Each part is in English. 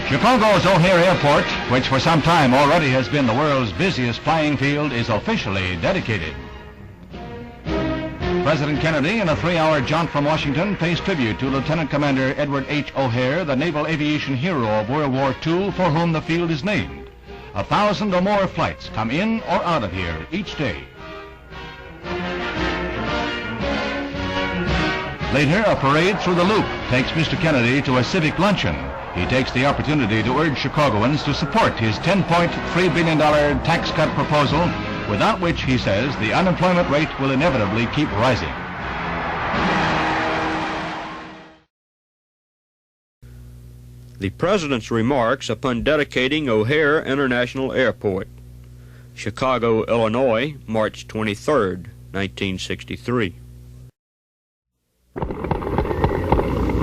Chicago's O'Hare Airport, which for some time already has been the world's busiest flying field, is officially dedicated. President Kennedy, in a 3-hour jaunt from Washington, pays tribute to Lieutenant Commander Edward H. O'Hare, the naval aviation hero of World War II, for whom the field is named. 1,000 or more flights come in or out of here each day. Later, a parade through the Loop takes Mr. Kennedy to a civic luncheon. He takes the opportunity to urge Chicagoans to support his $10.3 billion tax cut proposal, without which, he says, the unemployment rate will inevitably keep rising. The President's remarks upon dedicating O'Hare International Airport, Chicago, Illinois, March 23, 1963.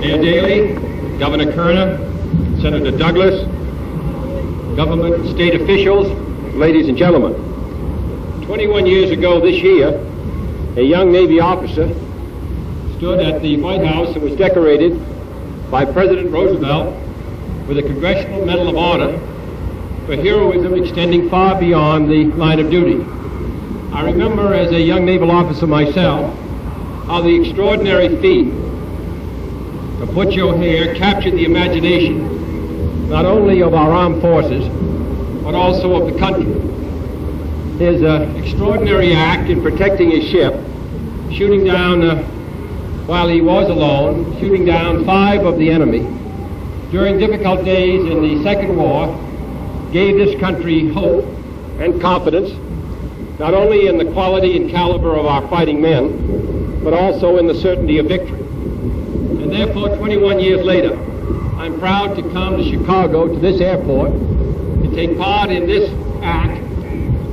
Mayor Daley, Governor Kerner, Senator Douglas, government, state officials, ladies and gentlemen. 21 years ago this year, a young Navy officer stood at the White House and was decorated by President Roosevelt with a Congressional Medal of Honor for heroism extending far beyond the line of duty. I remember as a young naval officer myself how the extraordinary feat of Butch O'Hare captured the imagination not only of our armed forces, but also of the country. His extraordinary act in protecting his ship, shooting down, while he was alone, shooting down 5 of the enemy during difficult days in the Second War, gave this country hope and confidence, not only in the quality and caliber of our fighting men, but also in the certainty of victory. And therefore, 21 years later, I'm proud to come to Chicago, to this airport, to take part in this act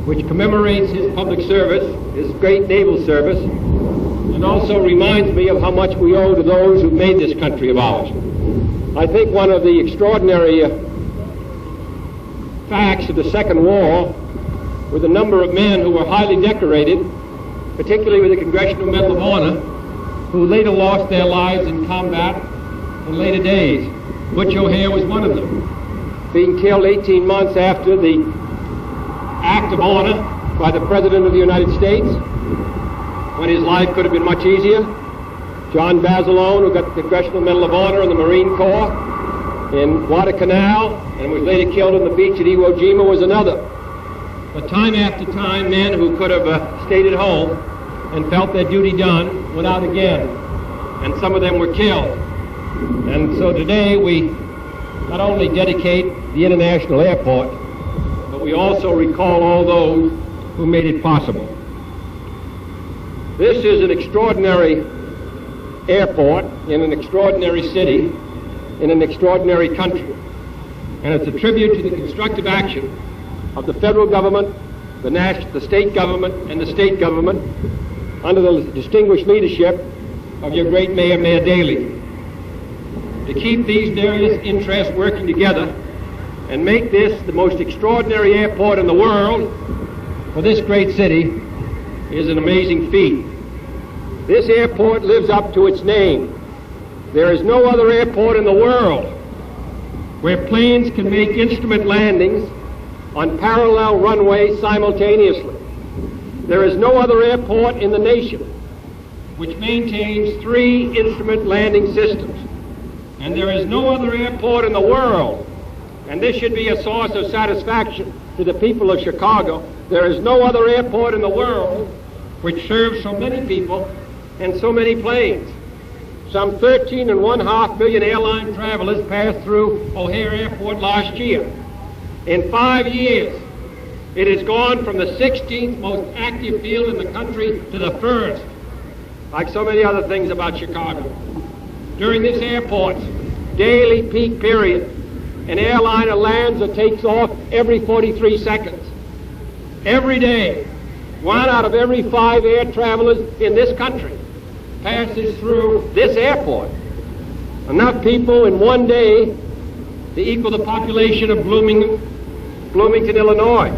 which commemorates his public service, his great naval service, and also reminds me of how much we owe to those who made this country of ours. I think one of the extraordinary facts of the Second War were the number of men who were highly decorated, particularly with the Congressional Medal of Honor, who later lost their lives in combat in later days. Butch O'Hare was one of them, being killed 18 months after the act of honor by the President of the United States, when his life could have been much easier. John Basilone, who got the Congressional Medal of Honor in the Marine Corps in Guadalcanal and was later killed on the beach at Iwo Jima, was another. But time after time, men who could have stayed at home and felt their duty done went out again, and some of them were killed. And so today we not only dedicate the International Airport, but we also recall all those who made it possible. This is an extraordinary airport in an extraordinary city in an extraordinary country. And it's a tribute to the constructive action of the federal government, the state government, and the state government under the distinguished leadership of your great mayor, Mayor Daley, to keep these various interests working together and make this the most extraordinary airport in the world for this great city is an amazing feat. This airport lives up to its name. There is no other airport in the world where planes can make instrument landings on parallel runways simultaneously. There is no other airport in the nation which maintains 3 instrument landing systems. And there is no other airport in the world, and this should be a source of satisfaction to the people of Chicago, there is no other airport in the world which serves so many people and so many planes. Some 13.5 million airline travelers passed through O'Hare Airport last year. In 5 years, it has gone from the 16th most active field in the country to the 1st, like so many other things about Chicago. During this airport's daily peak period, an airliner lands or takes off every 43 seconds. Every day, 1 out of every 5 air travelers in this country passes through this airport. Enough people in one day to equal the population of Bloomington, Illinois.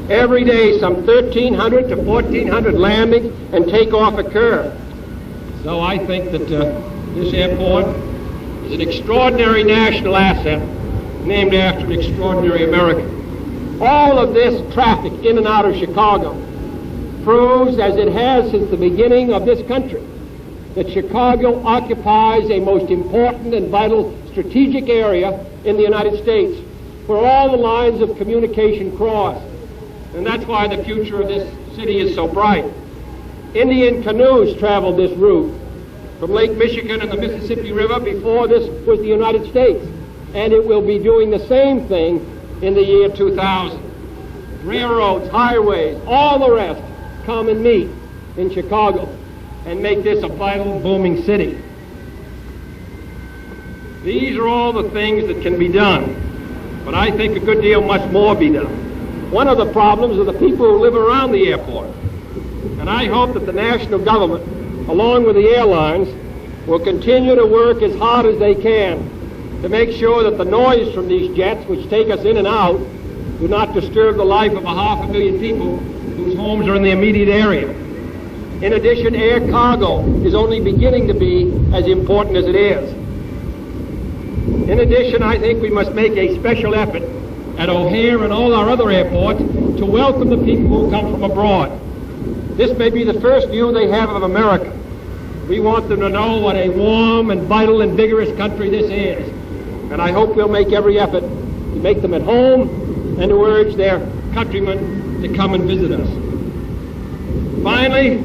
Every day, some 1,300 to 1,400 landings and takeoff occur. So I think that this airport is an extraordinary national asset named after an extraordinary American. All of this traffic in and out of Chicago proves, as it has since the beginning of this country, that Chicago occupies a most important and vital strategic area in the United States where all the lines of communication cross. And that's why the future of this city is so bright. Indian canoes traveled this route from Lake Michigan and the Mississippi River before this was the United States. And it will be doing the same thing in the year 2000. Railroads, highways, all the rest come and meet in Chicago and make this a vital, booming city. These are all the things that can be done, but I think a good deal must more be done. One of the problems are the people who live around the airport, and I hope that the national government, along with the airlines, will continue to work as hard as they can to make sure that the noise from these jets, which take us in and out, do not disturb the life of 500,000 people whose homes are in the immediate area. In addition, air cargo is only beginning to be as important as it is. In addition, I think we must make a special effort at O'Hare and all our other airports to welcome the people who come from abroad. This may be the first view they have of America. We want them to know what a warm and vital and vigorous country this is. And I hope we'll make every effort to make them at home and to urge their countrymen to come and visit us. Finally,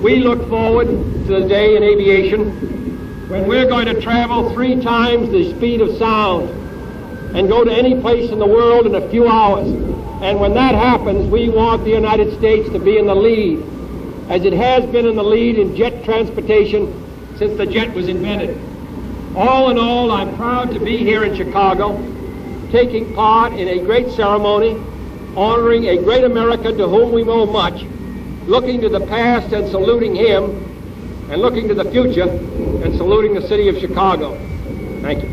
we look forward to the day in aviation when we're going to travel 3 times the speed of sound and go to any place in the world in a few hours. And when that happens, we want the United States to be in the lead, as it has been in the lead in jet transportation since the jet was invented. All in all, I'm proud to be here in Chicago, taking part in a great ceremony, honoring a great American to whom we owe much, looking to the past and saluting him, and looking to the future and saluting the city of Chicago. Thank you.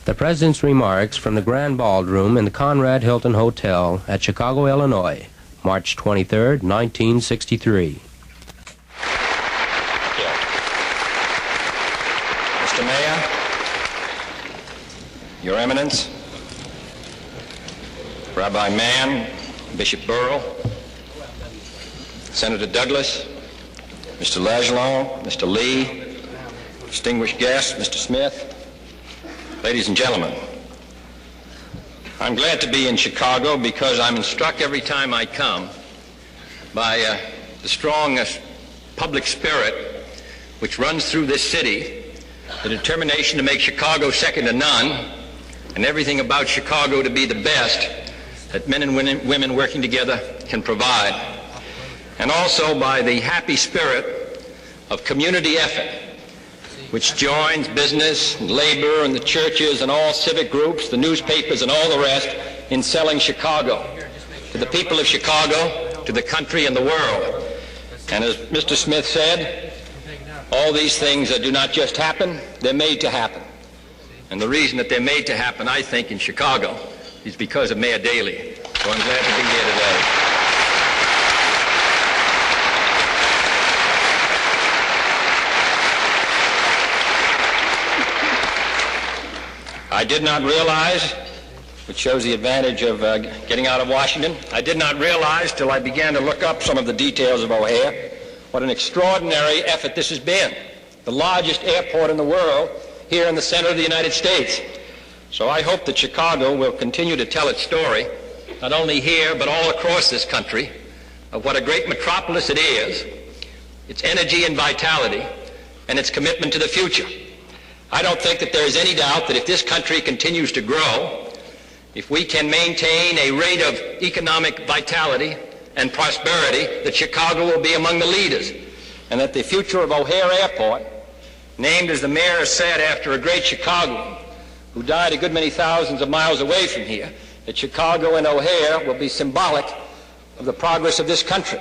The President's remarks from the Grand Ballroom in the Conrad Hilton Hotel at Chicago, Illinois, March 23, 1963. Mr. Mayor, Your Eminence, Rabbi Mann, Bishop Burrell, Senator Douglas, Mr. Lajalon, Mr. Lee, distinguished guests, Mr. Smith, ladies and gentlemen, I'm glad to be in Chicago because I'm struck every time I come by the strong public spirit which runs through this city, the determination to make Chicago second to none, and everything about Chicago to be the best that men and women working together can provide, and also by the happy spirit of community effort which joins business and labor and the churches and all civic groups, the newspapers and all the rest in selling Chicago to the people of Chicago, to the country and the world. And as Mr. Smith said, all these things do not just happen, they're made to happen. And the reason that they're made to happen, I think, in Chicago is because of Mayor Daley. So I'm glad to be here today. I did not realize, which shows the advantage of getting out of Washington, I did not realize till I began to look up some of the details of O'Hare, what an extraordinary effort this has been. The largest airport in the world here in the center of the United States. So I hope that Chicago will continue to tell its story, not only here but all across this country, of what a great metropolis it is, its energy and vitality, and its commitment to the future. I don't think that there is any doubt that if this country continues to grow, if we can maintain a rate of economic vitality and prosperity, that Chicago will be among the leaders, and that the future of O'Hare Airport, named as the mayor has said after a great Chicagoan who died a good many thousands of miles away from here, that Chicago and O'Hare will be symbolic of the progress of this country.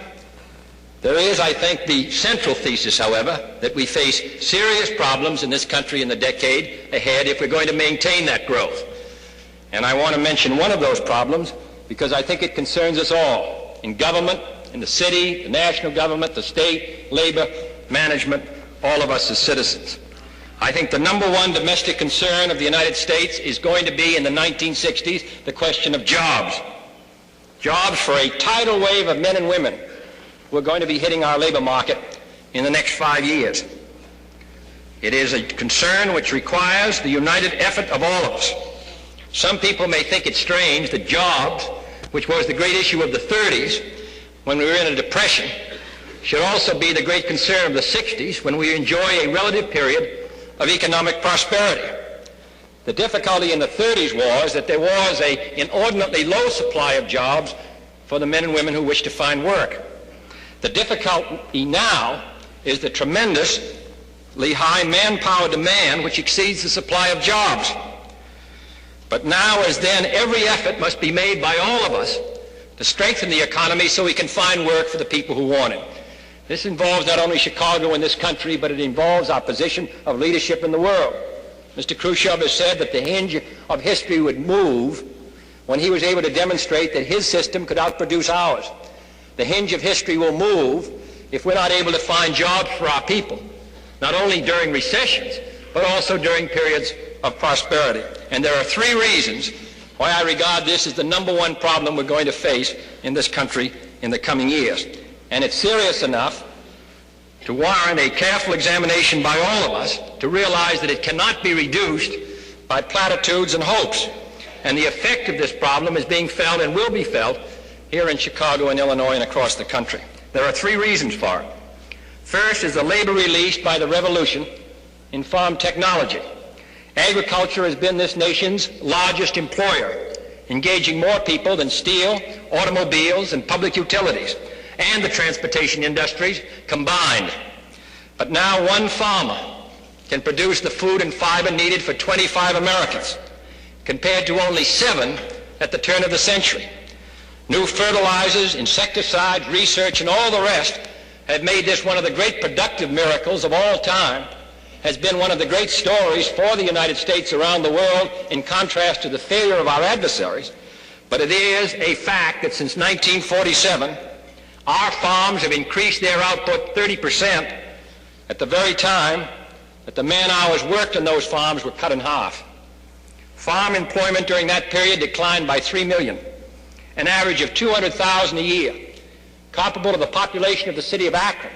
There is, I think, the central thesis, however, that we face serious problems in this country in the decade ahead if we're going to maintain that growth. And I want to mention one of those problems because I think it concerns us all, in government, in the city, the national government, the state, labor, management, all of us as citizens. I think the number one domestic concern of the United States is going to be in the 1960s the question of jobs. Jobs for a tidal wave of men and women who are going to be hitting our labor market in the next 5 years. It is a concern which requires the united effort of all of us. Some people may think it strange that jobs, which was the great issue of the 30s when we were in a depression, should also be the great concern of the 60s when we enjoy a relative period of economic prosperity. The difficulty in the 30s was that there was an inordinately low supply of jobs for the men and women who wished to find work. The difficulty now is the tremendously high manpower demand which exceeds the supply of jobs. But now as then, every effort must be made by all of us to strengthen the economy so we can find work for the people who want it. This involves not only Chicago and this country, but it involves our position of leadership in the world. Mr. Khrushchev has said that the hinge of history would move when he was able to demonstrate that his system could outproduce ours. The hinge of history will move if we're not able to find jobs for our people, not only during recessions, but also during periods of prosperity. And there are 3 reasons why I regard this as the number one problem we're going to face in this country in the coming years. And it's serious enough to warrant a careful examination by all of us to realize that it cannot be reduced by platitudes and hopes. And the effect of this problem is being felt and will be felt here in Chicago and Illinois and across the country. There are 3 reasons for it. First is the labor released by the revolution in farm technology. Agriculture has been this nation's largest employer, engaging more people than steel, automobiles, and public utilities, and the transportation industries combined. But now one farmer can produce the food and fiber needed for 25 Americans, compared to only 7 at the turn of the century. New fertilizers, insecticides, research, and all the rest have made this one of the great productive miracles of all time, has been one of the great stories for the United States around the world, in contrast to the failure of our adversaries. But it is a fact that since 1947, our farms have increased their output 30% at the very time that the man-hours worked in those farms were cut in half. Farm employment during that period declined by 3 million, an average of 200,000 a year, comparable to the population of the city of Akron,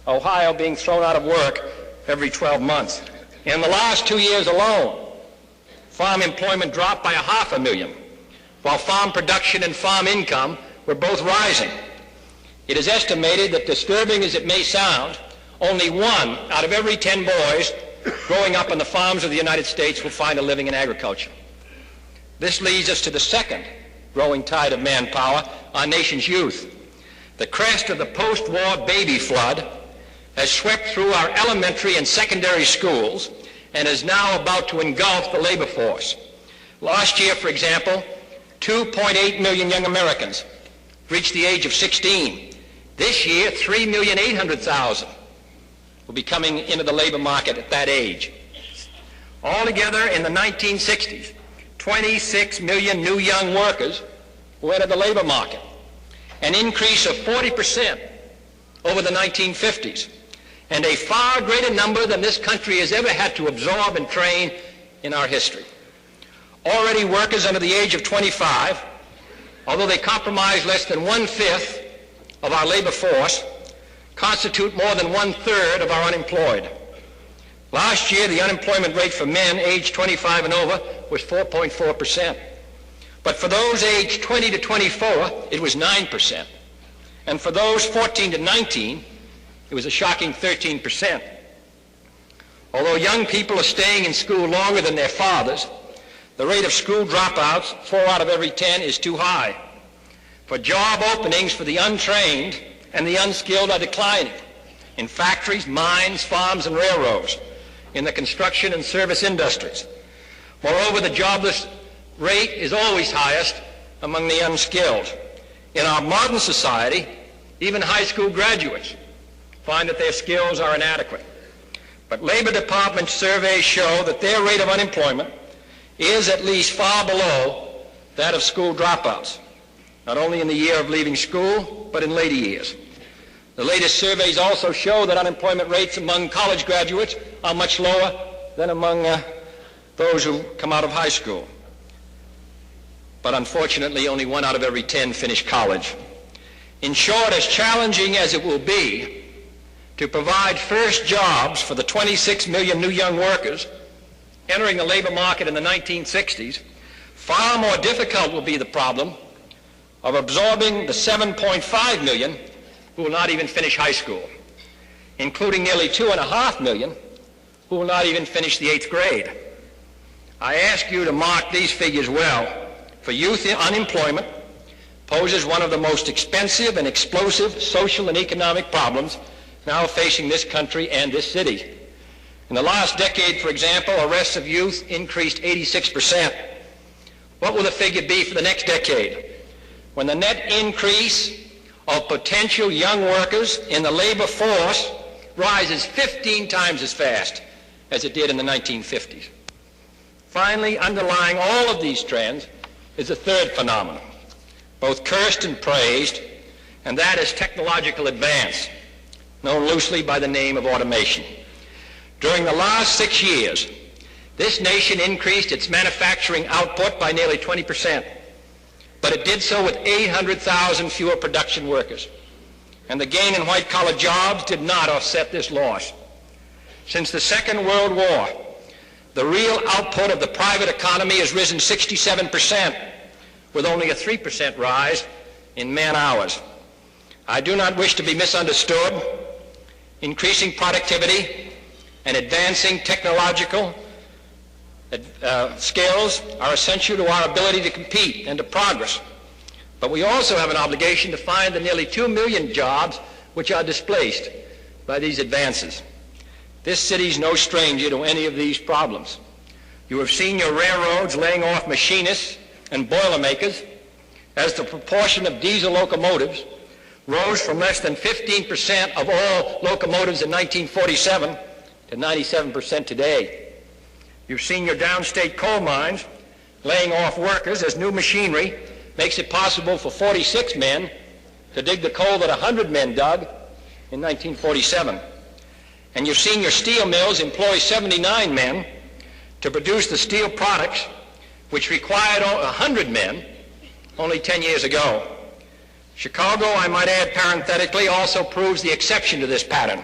Ohio being thrown out of work every 12 months. In the last 2 years alone, farm employment dropped by 500,000, while farm production and farm income were both rising. It is estimated that, disturbing as it may sound, only 1 out of every 10 boys growing up on the farms of the United States will find a living in agriculture. This leads us to the second growing tide of manpower, our nation's youth. The crest of the post-war baby flood has swept through our elementary and secondary schools and is now about to engulf the labor force. Last year, for example, 2.8 million young Americans reached the age of 16. This year, 3,800,000 will be coming into the labor market at that age. Altogether, in the 1960s, 26 million new young workers who entered the labor market, an increase of 40% over the 1950s, and a far greater number than this country has ever had to absorb and train in our history. Already workers under the age of 25, although they comprise less than 1/5 of our labor force, constitute more than 1/3 of our unemployed. Last year, the unemployment rate for men aged 25 and over was 4.4%. But for those aged 20 to 24, it was 9%. And for those 14 to 19, it was a shocking 13%. Although young people are staying in school longer than their fathers, the rate of school dropouts, 4 out of every 10, is too high. For job openings for the untrained and the unskilled are declining in factories, mines, farms, and railroads, in the construction and service industries. Moreover, the jobless rate is always highest among the unskilled. In our modern society, even high school graduates find that their skills are inadequate. But Labor Department surveys show that their rate of unemployment is at least far below that of school dropouts, not only in the year of leaving school, but in later years. The latest surveys also show that unemployment rates among college graduates are much lower than among those who come out of high school. But unfortunately, only 1 out of every 10 finish college. In short, as challenging as it will be to provide first jobs for the 26 million new young workers entering the labor market in the 1960s, far more difficult will be the problem of absorbing the 7.5 million who will not even finish high school, including nearly 2.5 million who will not even finish the 8th grade. I ask you to mark these figures well, for youth unemployment poses one of the most expensive and explosive social and economic problems now facing this country and this city. In the last decade, for example, arrests of youth increased 86%. What will the figure be for the next decade, when the net increase of potential young workers in the labor force rises 15 times as fast as it did in the 1950s? Finally, underlying all of these trends is a third phenomenon, both cursed and praised, and that is technological advance, known loosely by the name of automation. During the last 6 years, this nation increased its manufacturing output by nearly 20%, but it did so with 800,000 fewer production workers. And the gain in white-collar jobs did not offset this loss. Since the Second World War, the real output of the private economy has risen 67%, with only a 3% rise in man-hours. I do not wish to be misunderstood. Increasing productivity and advancing technological skills are essential to our ability to compete and to progress. But we also have an obligation to find the nearly 2 million jobs which are displaced by these advances. This city is no stranger to any of these problems. You have seen your railroads laying off machinists and boilermakers as the proportion of diesel locomotives rose from less than 15% of all locomotives in 1947 to 97% today. You've seen your downstate coal mines laying off workers as new machinery makes it possible for 46 men to dig the coal that 100 men dug in 1947. And you've seen your steel mills employ 79 men to produce the steel products which required 100 men only 10 years ago. Chicago, I might add parenthetically, also proves the exception to this pattern,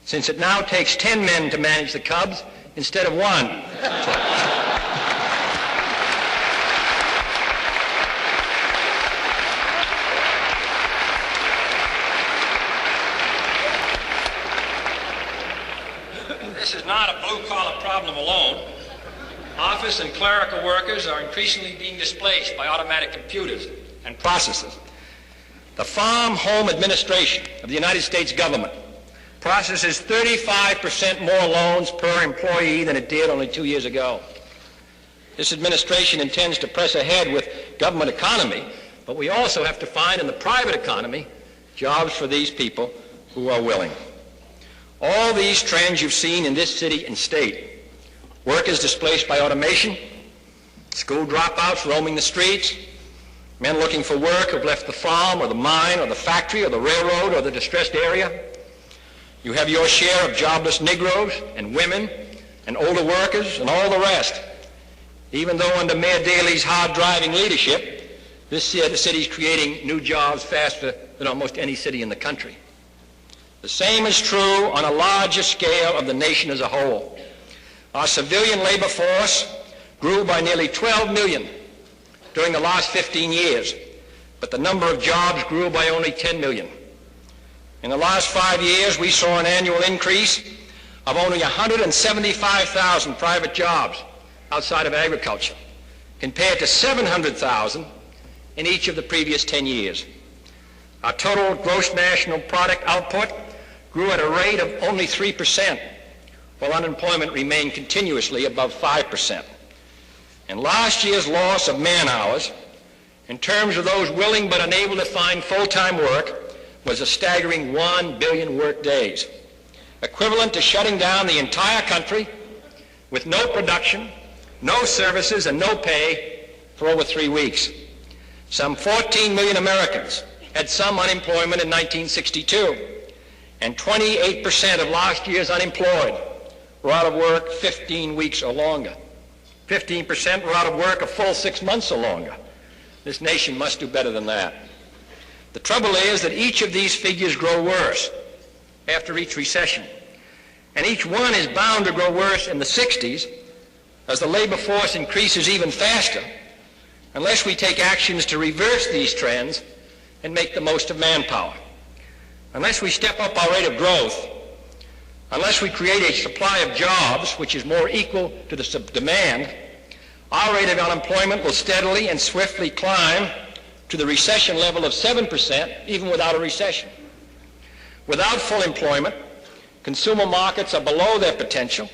since it now takes 10 men to manage the Cubs instead of 1. This is not a blue-collar problem alone. Office and clerical workers are increasingly being displaced by automatic computers and processes. The Farm Home Administration of the United States government processes 35% more loans per employee than it did only 2 years ago. This administration intends to press ahead with government economy, but we also have to find in the private economy jobs for these people who are willing. All these trends you've seen in this city and state. Workers displaced by automation, school dropouts roaming the streets, men looking for work who've left the farm or the mine or the factory or the railroad or the distressed area. You have your share of jobless Negroes and women and older workers and all the rest. Even though under Mayor Daley's hard-driving leadership, this city's creating new jobs faster than almost any city in the country. The same is true on a larger scale of the nation as a whole. Our civilian labor force grew by nearly 12 million during the last 15 years, but the number of jobs grew by only 10 million. In the last 5 years, we saw an annual increase of only 175,000 private jobs outside of agriculture, compared to 700,000 in each of the previous 10 years. Our total gross national product output grew at a rate of only 3%, while unemployment remained continuously above 5%. And last year's loss of man-hours, in terms of those willing but unable to find full-time work, was a staggering 1 billion work days, equivalent to shutting down the entire country with no production, no services, and no pay for over 3 weeks. Some 14 million Americans had some unemployment in 1962. and 28% of last year's unemployed were out of work 15 weeks or longer. 15% were out of work a full 6 months or longer. This nation must do better than that. The trouble is that each of these figures grow worse after each recession, and each one is bound to grow worse in the 60s as the labor force increases even faster, unless we take actions to reverse these trends and make the most of manpower. Unless we step up our rate of growth, unless we create a supply of jobs which is more equal to the demand, our rate of unemployment will steadily and swiftly climb to the recession level of 7%, even without a recession. Without full employment, consumer markets are below their potential.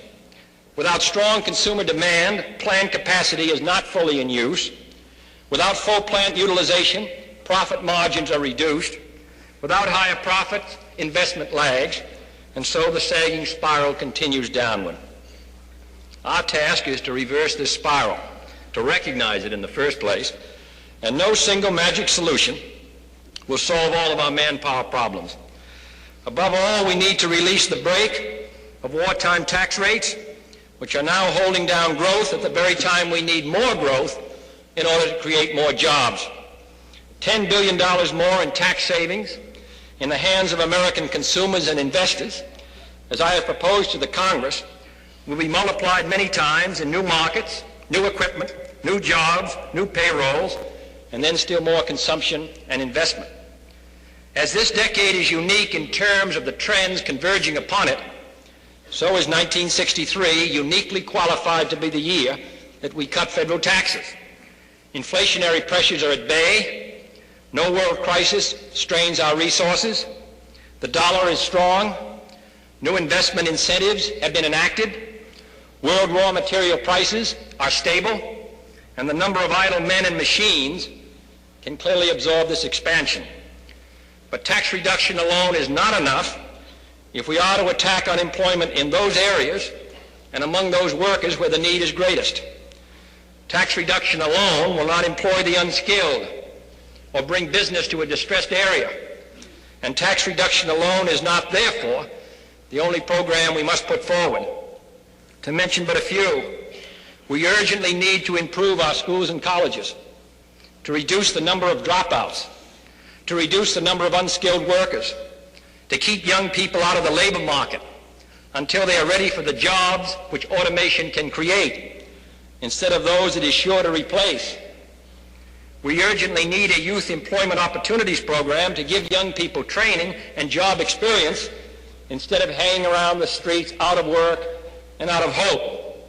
Without strong consumer demand, plant capacity is not fully in use. Without full plant utilization, profit margins are reduced. Without higher profits, investment lags, and so the sagging spiral continues downward. Our task is to reverse this spiral, to recognize it in the first place, and no single magic solution will solve all of our manpower problems. Above all, we need to release the brake of wartime tax rates, which are now holding down growth at the very time we need more growth in order to create more jobs. $10 billion more in tax savings in the hands of American consumers and investors, as I have proposed to the Congress, will be multiplied many times in new markets, new equipment, new jobs, new payrolls, and then still more consumption and investment. As this decade is unique in terms of the trends converging upon it, so is 1963 uniquely qualified to be the year that we cut federal taxes. Inflationary pressures are at bay. No world crisis strains our resources. The dollar is strong. New investment incentives have been enacted. World raw material prices are stable, and the number of idle men and machines can clearly absorb this expansion. But tax reduction alone is not enough if we are to attack unemployment in those areas and among those workers where the need is greatest. Tax reduction alone will not employ the unskilled or bring business to a distressed area. And tax reduction alone is not, therefore, the only program we must put forward. To mention but a few, we urgently need to improve our schools and colleges, to reduce the number of dropouts, to reduce the number of unskilled workers, to keep young people out of the labor market until they are ready for the jobs which automation can create, instead of those it is sure to replace. We urgently need a youth employment opportunities program to give young people training and job experience instead of hanging around the streets out of work and out of hope.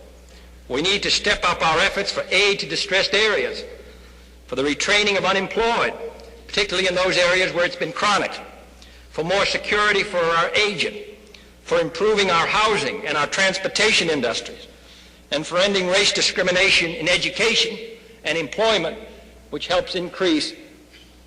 We need to step up our efforts for aid to distressed areas, for the retraining of unemployed, particularly in those areas where it's been chronic, for more security for our aged, for improving our housing and our transportation industries, and for ending race discrimination in education and employment, which helps increase,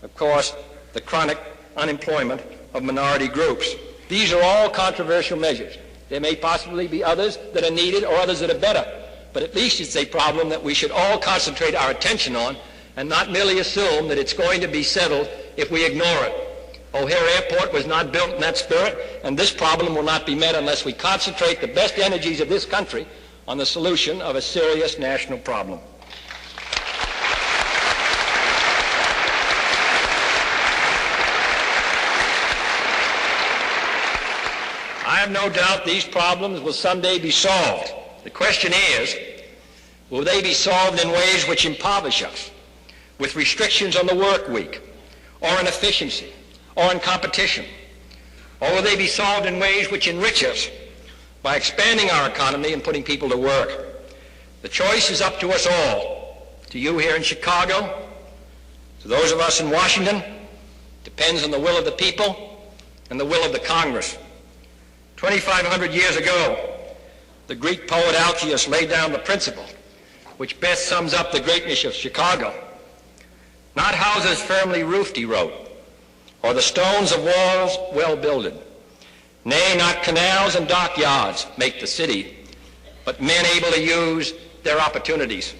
of course, the chronic unemployment of minority groups. These are all controversial measures. There may possibly be others that are needed or others that are better, but at least it's a problem that we should all concentrate our attention on and not merely assume that it's going to be settled if we ignore it. O'Hare Airport was not built in that spirit, and this problem will not be met unless we concentrate the best energies of this country on the solution of a serious national problem. I have no doubt these problems will someday be solved. The question is, will they be solved in ways which impoverish us, with restrictions on the work week, or in efficiency, or in competition? Or will they be solved in ways which enrich us by expanding our economy and putting people to work? The choice is up to us all, to you here in Chicago, to those of us in Washington. Depends on the will of the people and the will of the Congress. 2,500 years ago, the Greek poet Alcaeus laid down the principle which best sums up the greatness of Chicago. Not houses firmly roofed, he wrote, or the stones of walls well builded. Nay, not canals and dockyards make the city, but men able to use their opportunities.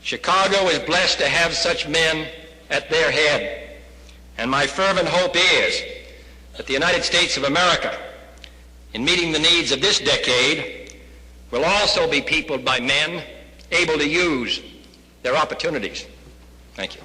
Chicago is blessed to have such men at their head, and my fervent hope is that the United States of America, in meeting the needs of this decade, will also be peopled by men able to use their opportunities. Thank you.